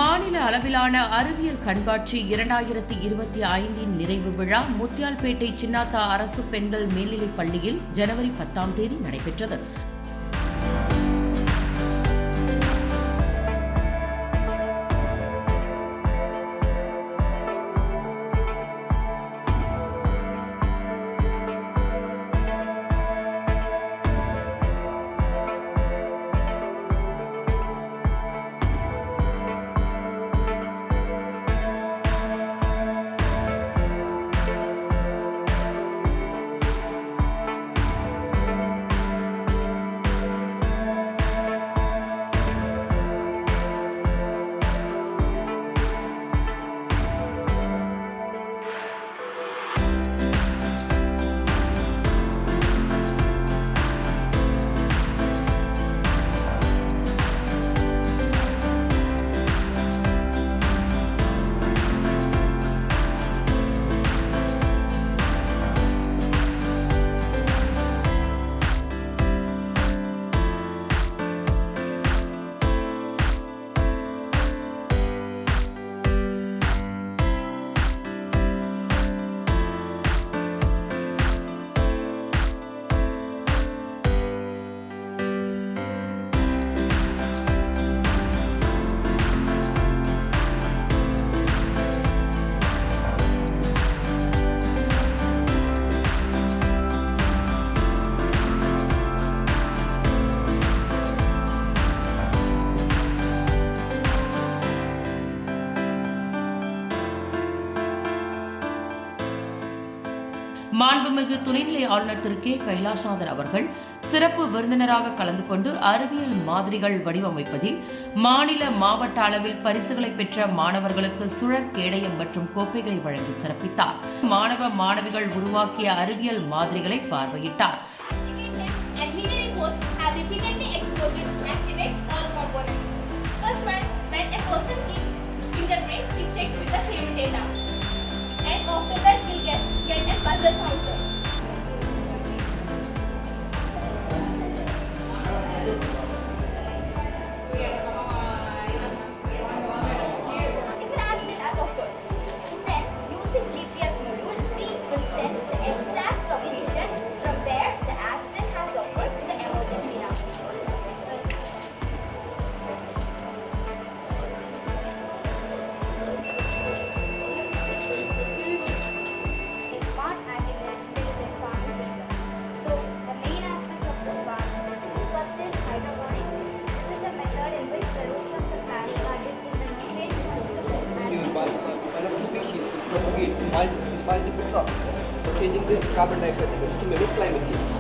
மாநில அளவிலான அறிவியல் கண்காட்சி 2025 நிறைவு விழா முத்தியால்பேட்டை சின்னாத்தா அரசு பெண்கள் மேல்நிலைப் பள்ளியில் ஜனவரி 10 நடைபெற்றது. மாண்புமிகு துணைநிலை ஆளுநர் திரு கே கைலாஷ்நாதன் அவர்கள் சிறப்பு விருந்தினராக கலந்து கொண்டு அறிவியல் மாதிரிகள் வடிவமைப்பதில் மாநில மாவட்ட அளவில் பரிசுகளை பெற்ற மாணவர்களுக்கு சுழற் கேடயம் மற்றும் கோப்பைகளை வழங்கி சிறப்பித்தார். மாணவ மாணவிகள் உருவாக்கிய அறிவியல் மாதிரிகளை பார்வையிட்டார். Puzzle answer. Multiple crops for changing the carbon dioxide levels to mimic climate change.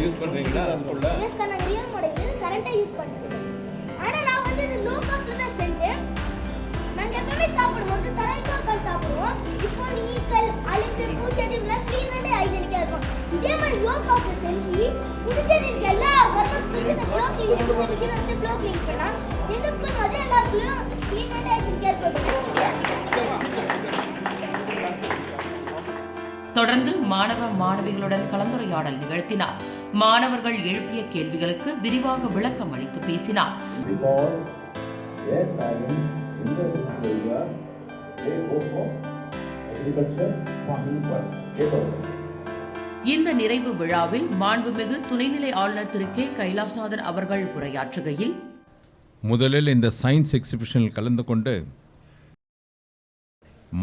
Use பண்றீங்களா ஸ்கூல்ல? எஸ் கண்ணா ரியல் மாடல் கரண்டா யூஸ் பண்றேன். ஆனா நான் வந்து இது லோ காஸ்ட்ல தான் செஞ்சேன். நாங்க எப்பவுமே சாப்பிடும்போது தரையில உட்கார்ந்து சாப்பிடுவோம். இப்போ நீக்கல் அழுக்கு பூச்செடிலாம் க்ளீன் அண்ட் ஹைஜீனிக்கா இருக்கும். இதே மாதிரி லோ காஸ்ட்ல செஞ்சு புதுச்சேரிக்கு எல்லா கவர்மெண்ட் ஸ்கூல்ல க்ளோ க்ளீன் வந்து க்ளோ க்ளீன் பண்ணா எங்க ஸ்கூல் மாதிரி எல்லா ஸ்கூலும் க்ளீன் அண்ட் ஹைஜீனிக்கா இருக்கும். தொடர்ந்து மாணவ மாணவிகளுடன் கலந்துரையாடல் நிகழ்த்தினார். மாணவர்கள் எழுப்பிய கேள்விகளுக்கு விரிவாக விளக்கம் அளித்து பேசினார். இந்த நிறைவு விழாவில் மாண்புமிகு துணைநிலை ஆளுநர் திரு கே கைலாஷ்நாதன் அவர்கள் உரையாற்றுகையில், முதலில் இந்த சயின்ஸ் எக்ஸிபிஷனில் கலந்து கொண்டு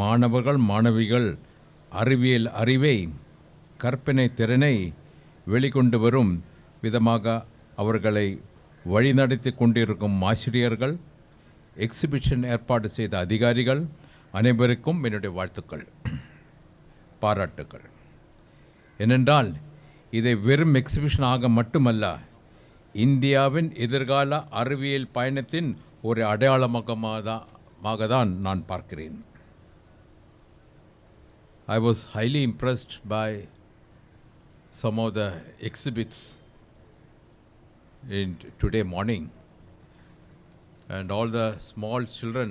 மாணவர்கள் மாணவிகள் அறிவியல் அறிவை கற்பனை திறனை வெளிக்கொண்டு வரும் விதமாக அவர்களை வழிநடத்தி கொண்டிருக்கும் ஆசிரியர்கள், எக்ஸிபிஷன் ஏற்பாடு செய்த அதிகாரிகள் அனைவருக்கும் என்னுடைய வாழ்த்துக்கள், பாராட்டுக்கள். ஏனென்றால் இதை வெறும் எக்ஸிபிஷனாக மட்டுமல்ல, இந்தியாவின் எதிர்கால அறிவியல் பயணத்தின் ஒரு அடையாளமாக தான் நான் பார்க்கிறேன். I was highly impressed by some of the exhibits in today morning, and all the small children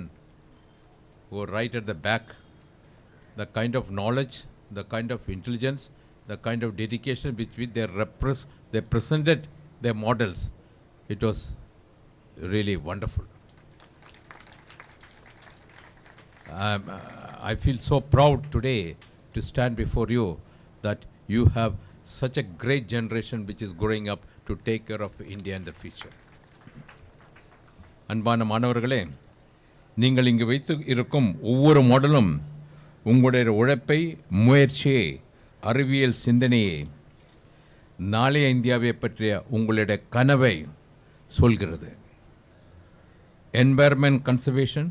who were right at the back, the kind of knowledge, the kind of intelligence, the kind of dedication with which they presented their models. It was really wonderful. I feel so proud today to stand before you that you have such a great generation which is growing up to take care of India in the future. அன்பான மாணவர்களே, நீங்கள் இங்கு வைத்து இருக்கும் ஒவ்வொரு மாடலும் உங்களுடைய உழைப்பை, முயற்சியை, அறிவியல் சிந்தனையை, நாளைய இந்தியாவை பற்றிய உங்களுடைய கனவை சொல்கிறது. Environment conservation,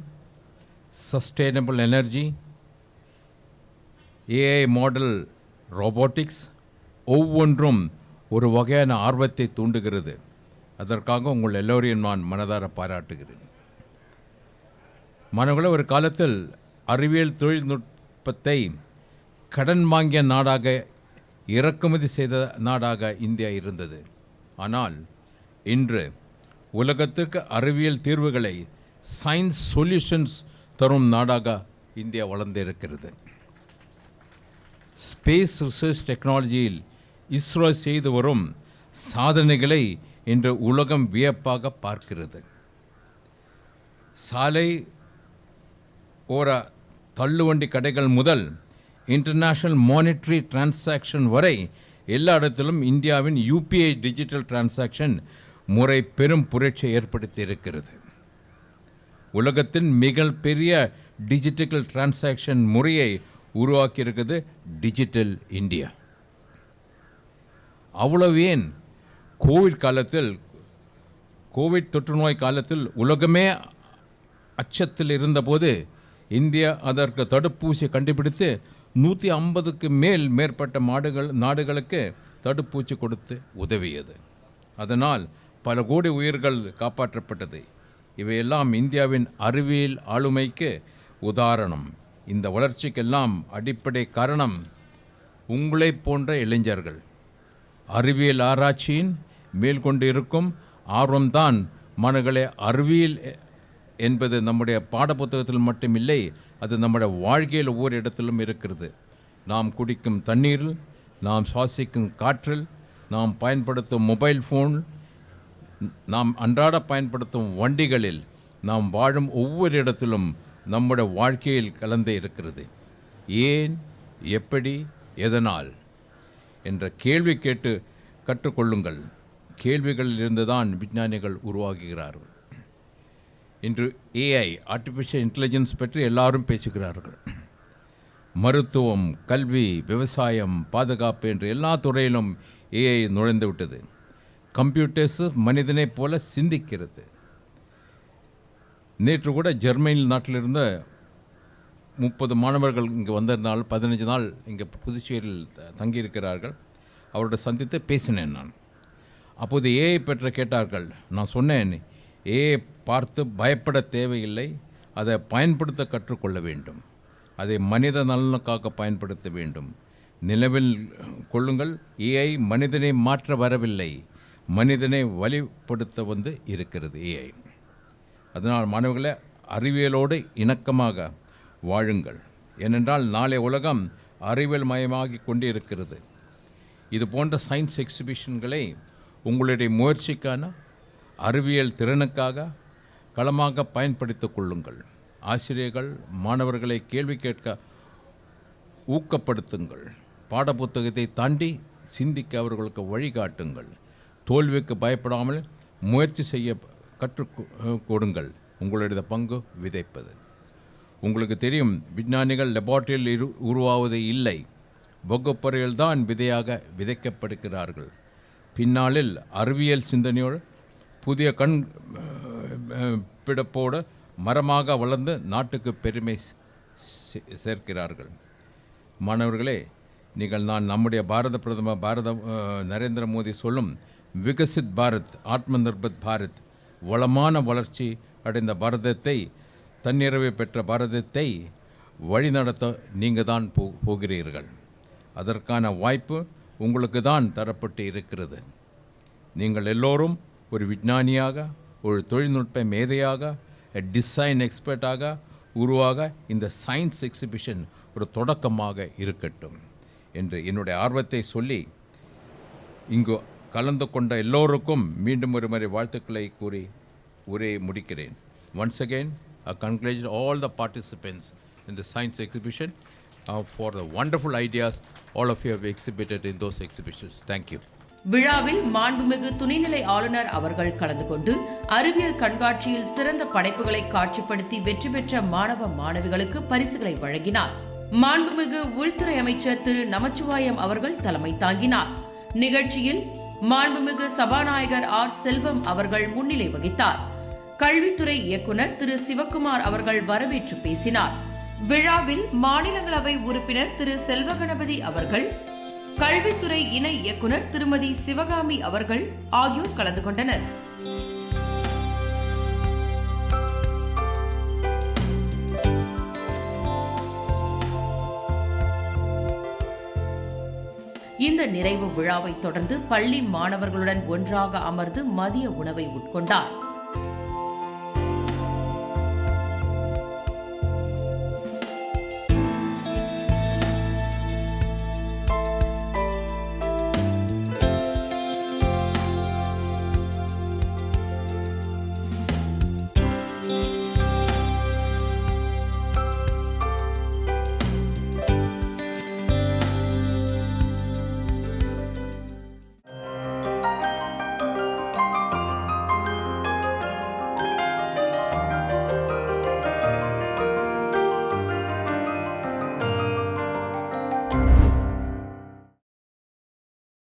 sustainable energy, AI model, robotics ஒவ்வொன்றும் ஒரு வகையான ஆர்வத்தை தூண்டுகிறது. அதற்காக உங்கள் எல்லோரையும் நான் மனதார பாராட்டுகிறேன். மாணவர்களே, ஒரு காலத்தில் அறிவியல் தொழில்நுட்பத்தை கடன் வாங்கிய நாடாக, இறக்குமதி செய்த நாடாக இந்தியா இருந்தது. ஆனால் இன்று உலகத்திற்கு அறிவியல் தீர்வுகளை, சயின்ஸ் சொல்யூஷன்ஸ் தரும் நாடாக இந்தியா வளர்ந்திருக்கிறது. ஸ்பேஸ் ரிசர்ச் டெக்னாலஜியில் இஸ்ரோ செய்து வரும் சாதனைகளை இன்று உலகம் வியப்பாக பார்க்கிறது. சாலை ஓர தள்ளுவண்டி கடைகள் முதல் இன்டர்நேஷ்னல் மானிட்டரி டிரான்சாக்ஷன் வரை எல்லா இடத்திலும் இந்தியாவின் யூபிஐ டிஜிட்டல் டிரான்சாக்ஷன் முறை பெரும் புரட்சியை ஏற்படுத்தி இருக்கிறது. உலகத்தின் மிகப்பெரிய டிஜிட்டல் டிரான்சாக்ஷன் முறையை உருவாக்கியிருக்கிறது டிஜிட்டல் இந்தியா. அவ்வளவு ஏன், கோவிட் தொற்றுநோய் காலத்தில் உலகமே அச்சத்தில் இருந்தபோது இந்தியா அதற்கு தடுப்பூசி கண்டுபிடித்து 150க்கு மேற்பட்ட நாடுகளுக்கு தடுப்பூசி கொடுத்து உதவியது. அதனால் பல கோடி உயிர்கள் காப்பாற்றப்பட்டது. இவையெல்லாம் இந்தியாவின் அறிவியல் ஆளுமைக்கு உதாரணம். இந்த வளர்ச்சிக்கெல்லாம் அடிப்படை காரணம் உங்களைப் போன்ற இளைஞர்கள். அறிவியல் ஆராய்ச்சியின் மேல் கொண்டு இருக்கும் ஆர்வம்தான் மாணவர்களே, அறிவியல் என்பது நம்முடைய பாடப்புத்தகத்தில் மட்டுமில்லை, அது நம்முடைய வாழ்க்கையில் ஒவ்வொரு இடத்திலும் இருக்கிறது. நாம் குடிக்கும் தண்ணீரில், நாம் சுவாசிக்கும் காற்றில், நாம் பயன்படுத்தும் மொபைல் ஃபோன், நாம் அன்றாட பயன்படுத்தும் வண்டிகளில், நாம் வாழும் ஒவ்வொரு இடத்திலும் நம்முடைய வாழ்க்கையில் கலந்து இருக்கிறது. ஏன், எப்படி, எதனால் என்ற கேள்வி கேட்டு கற்றுக்கொள்ளுங்கள். கேள்விகளில் இருந்துதான் விஞ்ஞானிகள் உருவாகுகிறார்கள். இன்று ஏஐ, ஆர்டிஃபிஷியல் இன்டெலிஜென்ஸ் பற்றி எல்லாரும் பேசுகிறார்கள். மருத்துவம், கல்வி, விவசாயம், பாதுகாப்பு என்று எல்லா துறையிலும் ஏஐ நுழைந்து விட்டது. கம்ப்யூட்டர்ஸ் மனிதனைப் போல சிந்திக்கிறது. நேற்று கூட ஜெர்மனி நாட்டிலிருந்து 30 மாணவர்கள் இங்கே வந்திருந்தால் 15 நாள் இங்கே புதுச்சேரியில் தங்கியிருக்கிறார்கள். அவரோட சந்தித்து பேசினேன் நான். அப்போது ஏஐ பற்றி கேட்டார்கள். நான் சொன்னேன், ஏஐ பார்த்து பயப்பட தேவையில்லை, அதை பயன்படுத்த கற்றுக்கொள்ள வேண்டும். அதை மனித நலனுக்காக பயன்படுத்த வேண்டும். நினைவில் கொள்ளுங்கள், ஏஐ மனிதனை மாற்ற வரவில்லை, மனிதனை வழிப்படுத்த இருக்கிறது ஏஐ. அதனால் மாணவர்களே, அறிவியலோடு இணக்கமாக வாழுங்கள். ஏனென்றால் நாளை உலகம் அறிவியல் மயமாகி கொண்டு இருக்கிறது. இது போன்ற சயின்ஸ் எக்ஸிபிஷன்களை உங்களுடைய முயற்சிக்கான, அறிவியல் திறனுக்காக களமாக பயன்படுத்திக் கொள்ளுங்கள். ஆசிரியர்கள் மாணவர்களை கேள்வி கேட்க ஊக்கப்படுத்துங்கள். பாடப்புத்தகத்தை தாண்டி சிந்திக்க அவர்களுக்கு வழிகாட்டுங்கள். தோல்விக்கு பயப்படாமல் முயற்சி செய்ய கற்றுக் கொடுங்கள். உங்களுடைய பங்கு விதைப்பது. உங்களுக்கு தெரியும், விஞ்ஞானிகள் லெபார்ட்டரியில் உருவாவது இல்லை, வகுப்பறையில் தான் விதையாக விதைக்கப்படுகிறார்கள். பின்னாளில் அறிவியல் சிந்தனையோடு புதிய பிடிப்போடு மரமாக வளர்ந்து நாட்டுக்கு பெருமை சேர்க்கிறார்கள். மாணவர்களே, நான் நம்முடைய பாரத பிரதமர் நரேந்திர மோடி சொல்லும் விகசித் பாரத், ஆத்ம நிர்பர் பாரத், வளமான வளர்ச்சி அடைந்த பாரதத்தை, தன்னிறைவு பெற்ற பாரதத்தை வழிநடத்த நீங்கள் தான் போகிறீர்கள். அதற்கான வாய்ப்பு உங்களுக்கு தான் தரப்பட்டு இருக்கிறது. நீங்கள் எல்லோரும் ஒரு விஞ்ஞானியாக, ஒரு தொழில்நுட்ப மேதையாக, டிசைன் எக்ஸ்பர்ட்டாக உருவாக இந்த சயின்ஸ் எக்ஸிபிஷன் ஒரு தொடக்கமாக இருக்கட்டும் என்று என்னுடைய ஆர்வத்தை சொல்லி இங்கு கலந்து கொண்ட எல்லோருக்கும் மீண்டும் ஒரு முறை வாழ்த்துக்களை கூறி உரையை முடிக்கிறேன். Once again, I congratulate all the participants in the science exhibition for the wonderful ideas all of you have exhibited in those exhibitions. Thank you. விழாவில் மாண்புமிகு துணைநிலை ஆளுநர் அவர்கள் கலந்து கொண்டு அறிவியல் கண்காட்சியில் சிறந்த படைப்புகளை காட்சிப்படுத்தி வெற்றி பெற்ற மாணவ மாணவிகளுக்கு பரிசுகளை வழங்கினார். மாண்புமிகு உள்துறை அமைச்சர் திரு நமச்சிவாயம் அவர்கள் தலைமை தாங்கினார். நிகழ்ச்சியில் மாண்புமிகு சபாநாயகர் ஆர் செல்வம் அவர்கள் முன்னிலை வகித்தார். கல்வித்துறை இயக்குனர் திரு சிவக்குமார் அவர்கள் வரவேற்று பேசினார். விழாவில் மாநிலங்களவை உறுப்பினர் திரு செல்வகணபதி அவர்கள், கல்வித்துறை இணை இயக்குனர் திருமதி சிவகாமி அவர்கள் ஆகியோர் கலந்து கொண்டனர். இந்த நிறைவு விழாவை தொடர்ந்து பள்ளி மாணவர்களுடன் ஒன்றாக அமர்ந்து மதிய உணவை உட்கொண்டார்.